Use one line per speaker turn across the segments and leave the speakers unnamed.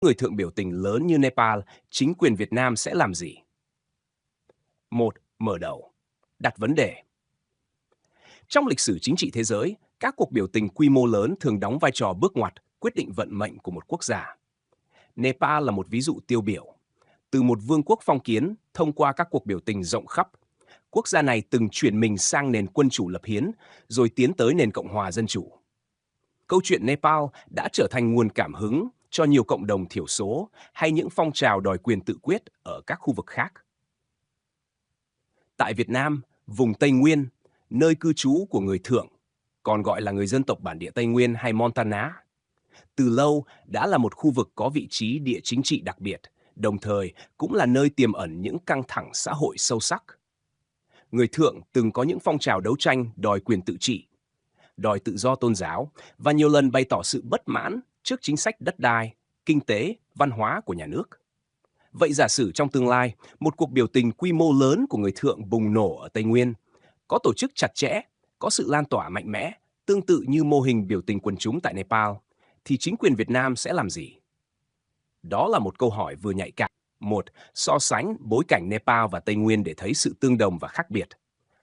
Người thượng biểu tình lớn như Nepal, chính quyền Việt Nam sẽ làm gì? Một, mở đầu. Đặt vấn đề. Trong lịch sử chính trị thế giới, các cuộc biểu tình quy mô lớn thường đóng vai trò bước ngoặt, quyết định vận mệnh của một quốc gia. Nepal là một ví dụ tiêu biểu. Từ một vương quốc phong kiến, thông qua các cuộc biểu tình rộng khắp, quốc gia này từng chuyển mình sang nền quân chủ lập hiến, rồi tiến tới nền cộng hòa dân chủ. Câu chuyện Nepal đã trở thành nguồn cảm hứng cho nhiều cộng đồng thiểu số hay những phong trào đòi quyền tự quyết ở các khu vực khác. Tại Việt Nam, vùng Tây Nguyên, nơi cư trú của người Thượng, còn gọi là người dân tộc bản địa Tây Nguyên hay Montana, từ lâu đã là một khu vực có vị trí địa chính trị đặc biệt, đồng thời cũng là nơi tiềm ẩn những căng thẳng xã hội sâu sắc. Người Thượng từng có những phong trào đấu tranh đòi quyền tự trị, đòi tự do tôn giáo và nhiều lần bày tỏ sự bất mãn trước chính sách đất đai, kinh tế, văn hóa của nhà nước. Vậy giả sử trong tương lai, một cuộc biểu tình quy mô lớn của người Thượng bùng nổ ở Tây Nguyên, có tổ chức chặt chẽ, có sự lan tỏa mạnh mẽ, tương tự như mô hình biểu tình quần chúng tại Nepal, thì chính quyền Việt Nam sẽ làm gì? Đó là một câu hỏi vừa nhạy cảm. Một, so sánh bối cảnh Nepal và Tây Nguyên để thấy sự tương đồng và khác biệt.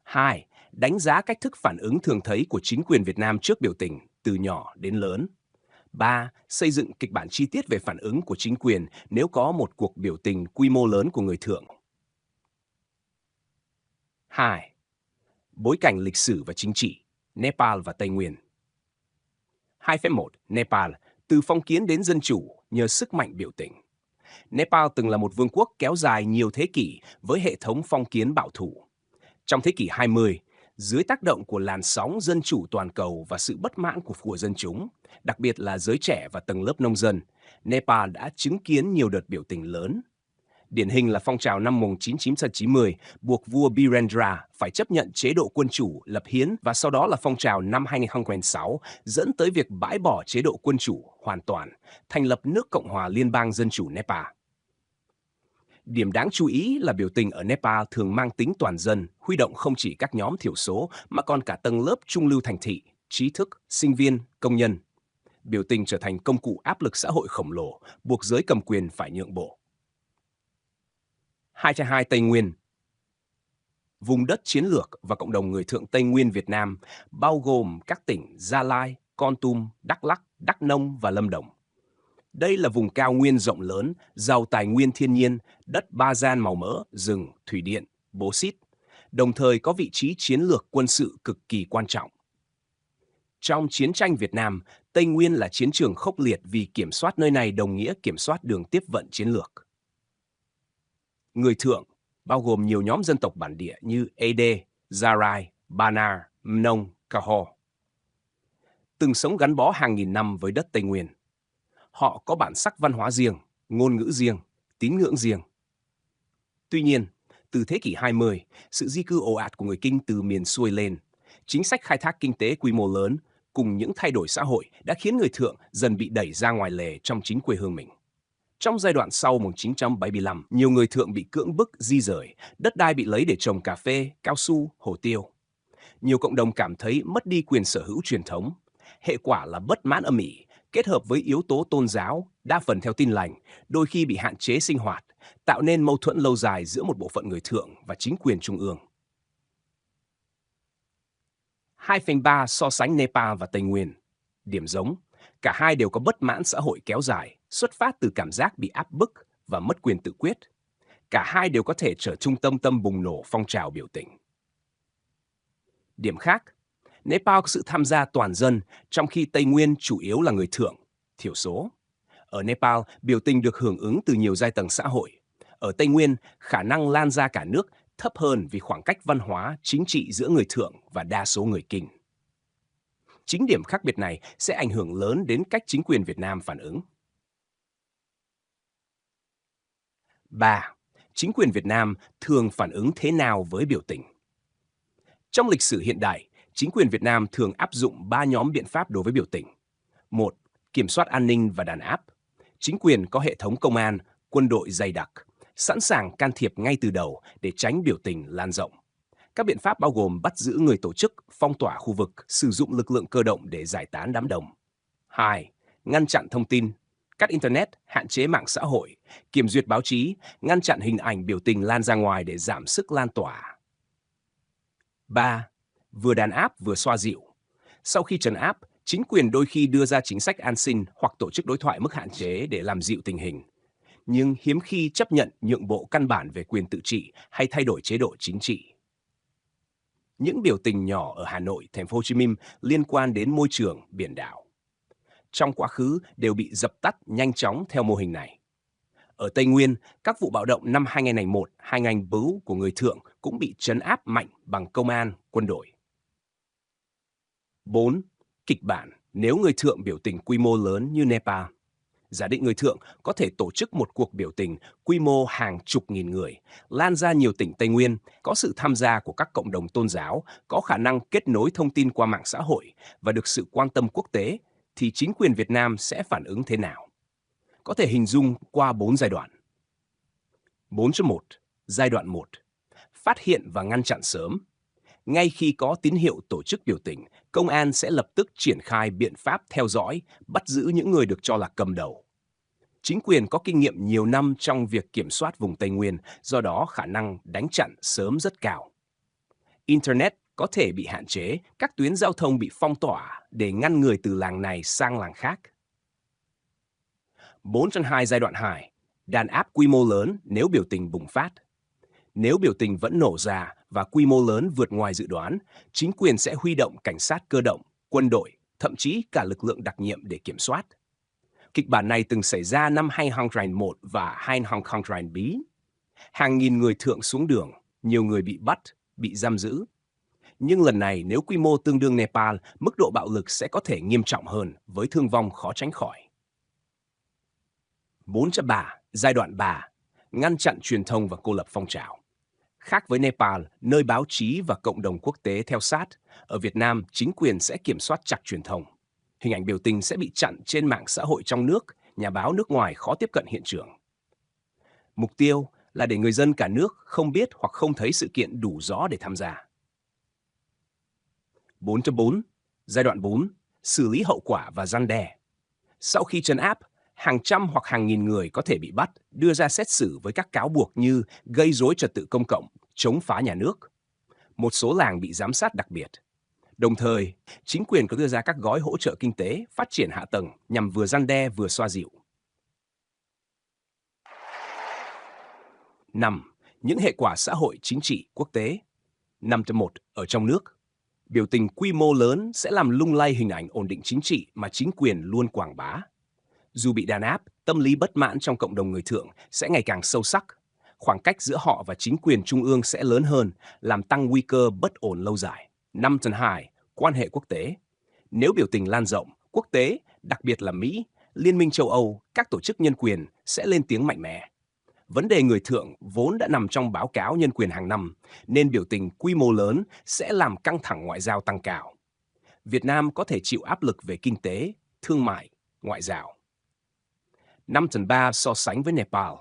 Hai, đánh giá cách thức phản ứng thường thấy của chính quyền Việt Nam trước biểu tình, từ nhỏ đến lớn. 3. Xây dựng kịch bản chi tiết về phản ứng của chính quyền nếu có một cuộc biểu tình quy mô lớn của người Thượng. 2. Bối cảnh lịch sử và chính trị, Nepal và Tây Nguyên. 2.1. Nepal, từ phong kiến đến dân chủ nhờ sức mạnh biểu tình. Nepal từng là một vương quốc kéo dài nhiều thế kỷ với hệ thống phong kiến bảo thủ. Trong thế kỷ 20, dưới tác động của làn sóng dân chủ toàn cầu và sự bất mãn của dân chúng, đặc biệt là giới trẻ và tầng lớp nông dân, Nepal đã chứng kiến nhiều đợt biểu tình lớn. Điển hình là phong trào năm 1990 buộc vua Birendra phải chấp nhận chế độ quân chủ lập hiến, và sau đó là phong trào năm 2006 dẫn tới việc bãi bỏ chế độ quân chủ hoàn toàn, thành lập nước Cộng hòa Liên bang Dân chủ Nepal. Điểm đáng chú ý là biểu tình ở Nepal thường mang tính toàn dân, huy động không chỉ các nhóm thiểu số mà còn cả tầng lớp trung lưu thành thị, trí thức, sinh viên, công nhân. Biểu tình trở thành công cụ áp lực xã hội khổng lồ, buộc giới cầm quyền phải nhượng bộ. 2.2 Tây Nguyên. Vùng đất chiến lược và cộng đồng người Thượng Tây Nguyên Việt Nam bao gồm các tỉnh Gia Lai, Kon Tum, Đắk Lắk, Đắk Nông và Lâm Đồng. Đây là vùng cao nguyên rộng lớn, giàu tài nguyên thiên nhiên, đất ba gian màu mỡ, rừng, thủy điện, bauxit, đồng thời có vị trí chiến lược quân sự cực kỳ quan trọng. Trong chiến tranh Việt Nam, Tây Nguyên là chiến trường khốc liệt vì kiểm soát nơi này đồng nghĩa kiểm soát đường tiếp vận chiến lược. Người Thượng, bao gồm nhiều nhóm dân tộc bản địa như Ede, Zarai, Banar, Mnong, Caho, từng sống gắn bó hàng nghìn năm với đất Tây Nguyên. Họ có bản sắc văn hóa riêng, ngôn ngữ riêng, tín ngưỡng riêng. Tuy nhiên, từ thế kỷ 20, sự di cư ồ ạt của người Kinh từ miền xuôi lên, chính sách khai thác kinh tế quy mô lớn cùng những thay đổi xã hội đã khiến người Thượng dần bị đẩy ra ngoài lề trong chính quê hương mình. Trong giai đoạn sau 1975, nhiều người Thượng bị cưỡng bức di rời, đất đai bị lấy để trồng cà phê, cao su, hồ tiêu. Nhiều cộng đồng cảm thấy mất đi quyền sở hữu truyền thống. Hệ quả là bất mãn âm ỉ, kết hợp với yếu tố tôn giáo, đa phần theo Tin lành, đôi khi bị hạn chế sinh hoạt, tạo nên mâu thuẫn lâu dài giữa một bộ phận người Thượng và chính quyền trung ương. 2.3 so sánh Nepal và Tây Nguyên. Điểm giống, cả hai đều có bất mãn xã hội kéo dài, xuất phát từ cảm giác bị áp bức và mất quyền tự quyết. Cả hai đều có thể trở trung tâm bùng nổ phong trào biểu tình. Điểm khác, Nepal có sự tham gia toàn dân, trong khi Tây Nguyên chủ yếu là người Thượng, thiểu số. Ở Nepal, biểu tình được hưởng ứng từ nhiều giai tầng xã hội. Ở Tây Nguyên, khả năng lan ra cả nước thấp hơn vì khoảng cách văn hóa, chính trị giữa người Thượng và đa số người Kinh. Chính điểm khác biệt này sẽ ảnh hưởng lớn đến cách chính quyền Việt Nam phản ứng. 3. Chính quyền Việt Nam thường phản ứng thế nào với biểu tình? Trong lịch sử hiện đại, chính quyền Việt Nam thường áp dụng 3 nhóm biện pháp đối với biểu tình. 1. Kiểm soát an ninh và đàn áp. Chính quyền có hệ thống công an, quân đội dày đặc, sẵn sàng can thiệp ngay từ đầu để tránh biểu tình lan rộng. Các biện pháp bao gồm bắt giữ người tổ chức, phong tỏa khu vực, sử dụng lực lượng cơ động để giải tán đám đông. 2. Ngăn chặn thông tin, cắt Internet, hạn chế mạng xã hội, kiểm duyệt báo chí, ngăn chặn hình ảnh biểu tình lan ra ngoài để giảm sức lan tỏa. 3. Vừa đàn áp vừa xoa dịu. Sau khi trấn áp, chính quyền đôi khi đưa ra chính sách an sinh hoặc tổ chức đối thoại mức hạn chế để làm dịu tình hình, nhưng hiếm khi chấp nhận nhượng bộ căn bản về quyền tự trị hay thay đổi chế độ chính trị. Những biểu tình nhỏ ở Hà Nội, Thành phố Hồ Chí Minh liên quan đến môi trường, biển đảo, trong quá khứ đều bị dập tắt nhanh chóng theo mô hình này. Ở Tây Nguyên, các vụ bạo động năm 2001, 2004 của người Thượng cũng bị trấn áp mạnh bằng công an, quân đội. 4. Kịch bản nếu người Thượng biểu tình quy mô lớn như Nepal. Giả định người Thượng có thể tổ chức một cuộc biểu tình quy mô hàng chục nghìn người, lan ra nhiều tỉnh Tây Nguyên, có sự tham gia của các cộng đồng tôn giáo, có khả năng kết nối thông tin qua mạng xã hội và được sự quan tâm quốc tế, thì chính quyền Việt Nam sẽ phản ứng thế nào? Có thể hình dung qua 4 giai đoạn. 4.1. Giai đoạn 1. Phát hiện và ngăn chặn sớm. Ngay khi có tín hiệu tổ chức biểu tình, công an sẽ lập tức triển khai biện pháp theo dõi, bắt giữ những người được cho là cầm đầu. Chính quyền có kinh nghiệm nhiều năm trong việc kiểm soát vùng Tây Nguyên, do đó khả năng đánh chặn sớm rất cao. Internet có thể bị hạn chế, các tuyến giao thông bị phong tỏa để ngăn người từ làng này sang làng khác. 4.2 giai đoạn 2. Đàn áp quy mô lớn nếu biểu tình bùng phát. Nếu biểu tình vẫn nổ ra và quy mô lớn vượt ngoài dự đoán, chính quyền sẽ huy động cảnh sát cơ động, quân đội, thậm chí cả lực lượng đặc nhiệm để kiểm soát. Kịch bản này từng xảy ra năm 2001 và 2002. Hàng nghìn người Thượng xuống đường, nhiều người bị bắt, bị giam giữ. Nhưng lần này nếu quy mô tương đương Nepal, mức độ bạo lực sẽ có thể nghiêm trọng hơn với thương vong khó tránh khỏi. 4.3. Giai đoạn 3. Ngăn chặn truyền thông và cô lập phong trào. Khác với Nepal, nơi báo chí và cộng đồng quốc tế theo sát, ở Việt Nam chính quyền sẽ kiểm soát chặt truyền thông. Hình ảnh biểu tình sẽ bị chặn trên mạng xã hội trong nước, nhà báo nước ngoài khó tiếp cận hiện trường. Mục tiêu là để người dân cả nước không biết hoặc không thấy sự kiện đủ rõ để tham gia. 4.4. Giai đoạn 4. Xử lý hậu quả và răn đe. Sau khi trấn áp, hàng trăm hoặc hàng nghìn người có thể bị bắt, đưa ra xét xử với các cáo buộc như gây rối trật tự công cộng, chống phá nhà nước. Một số làng bị giám sát đặc biệt. Đồng thời, chính quyền có đưa ra các gói hỗ trợ kinh tế, phát triển hạ tầng nhằm vừa răn đe vừa xoa dịu. 5. Những hệ quả xã hội chính trị quốc tế. 5.1. Ở trong nước, biểu tình quy mô lớn sẽ làm lung lay hình ảnh ổn định chính trị mà chính quyền luôn quảng bá. Dù bị đàn áp, tâm lý bất mãn trong cộng đồng người Thượng sẽ ngày càng sâu sắc. Khoảng cách giữa họ và chính quyền trung ương sẽ lớn hơn, làm tăng nguy cơ bất ổn lâu dài. 5.2. Quan hệ quốc tế. Nếu biểu tình lan rộng, quốc tế, đặc biệt là Mỹ, Liên minh châu Âu, các tổ chức nhân quyền sẽ lên tiếng mạnh mẽ. Vấn đề người Thượng vốn đã nằm trong báo cáo nhân quyền hàng năm, nên biểu tình quy mô lớn sẽ làm căng thẳng ngoại giao tăng cao. Việt Nam có thể chịu áp lực về kinh tế, thương mại, ngoại giao. 5/3 so sánh với Nepal.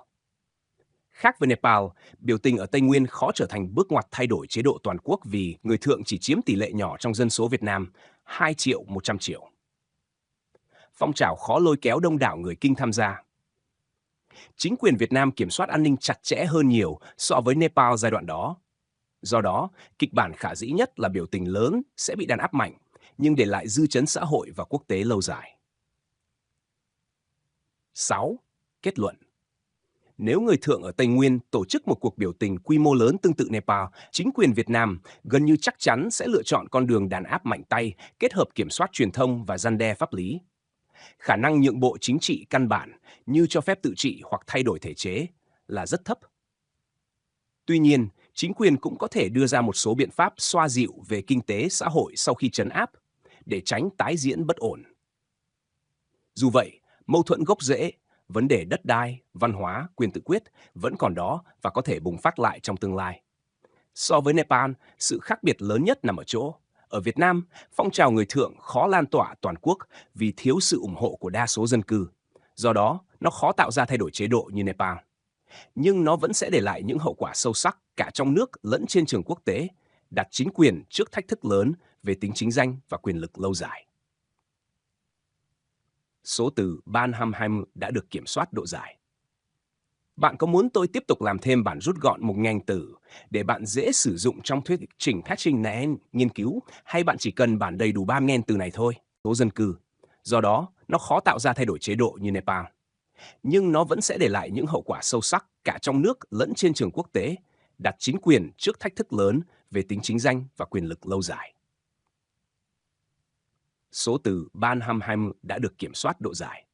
Khác với Nepal, biểu tình ở Tây Nguyên khó trở thành bước ngoặt thay đổi chế độ toàn quốc vì người Thượng chỉ chiếm tỷ lệ nhỏ trong dân số Việt Nam, 2 triệu 100 triệu. Phong trào khó lôi kéo đông đảo người Kinh tham gia. Chính quyền Việt Nam kiểm soát an ninh chặt chẽ hơn nhiều so với Nepal giai đoạn đó. Do đó, kịch bản khả dĩ nhất là biểu tình lớn sẽ bị đàn áp mạnh, nhưng để lại dư chấn xã hội và quốc tế lâu dài. 6. Kết luận. Nếu người Thượng ở Tây Nguyên tổ chức một cuộc biểu tình quy mô lớn tương tự Nepal, chính quyền Việt Nam gần như chắc chắn sẽ lựa chọn con đường đàn áp mạnh tay, kết hợp kiểm soát truyền thông và răn đe pháp lý. Khả năng nhượng bộ chính trị căn bản như cho phép tự trị hoặc thay đổi thể chế là rất thấp. Tuy nhiên, chính quyền cũng có thể đưa ra một số biện pháp xoa dịu về kinh tế xã hội sau khi trấn áp để tránh tái diễn bất ổn. Dù vậy, mâu thuẫn gốc rễ, vấn đề đất đai, văn hóa, quyền tự quyết vẫn còn đó và có thể bùng phát lại trong tương lai. So với Nepal, sự khác biệt lớn nhất nằm ở chỗ. Ở Việt Nam, phong trào người Thượng khó lan tỏa toàn quốc vì thiếu sự ủng hộ của đa số dân cư. Do đó, nó khó tạo ra thay đổi chế độ như Nepal. Nhưng nó vẫn sẽ để lại những hậu quả sâu sắc cả trong nước lẫn trên trường quốc tế, đặt chính quyền trước thách thức lớn về tính chính danh và quyền lực lâu dài. Số từ Banham đã được kiểm soát độ dài. Bạn có muốn tôi tiếp tục làm thêm bản rút gọn một ngành từ để bạn dễ sử dụng trong thuyết trình patching này nghiên cứu, hay bạn chỉ cần bản đầy đủ 30.000 từ này thôi? Số dân cư. Do đó, nó khó tạo ra thay đổi chế độ như Nepal. Nhưng nó vẫn sẽ để lại những hậu quả sâu sắc cả trong nước lẫn trên trường quốc tế, đặt chính quyền trước thách thức lớn về tính chính danh và quyền lực lâu dài. Số từ Banham đã được kiểm soát độ dài.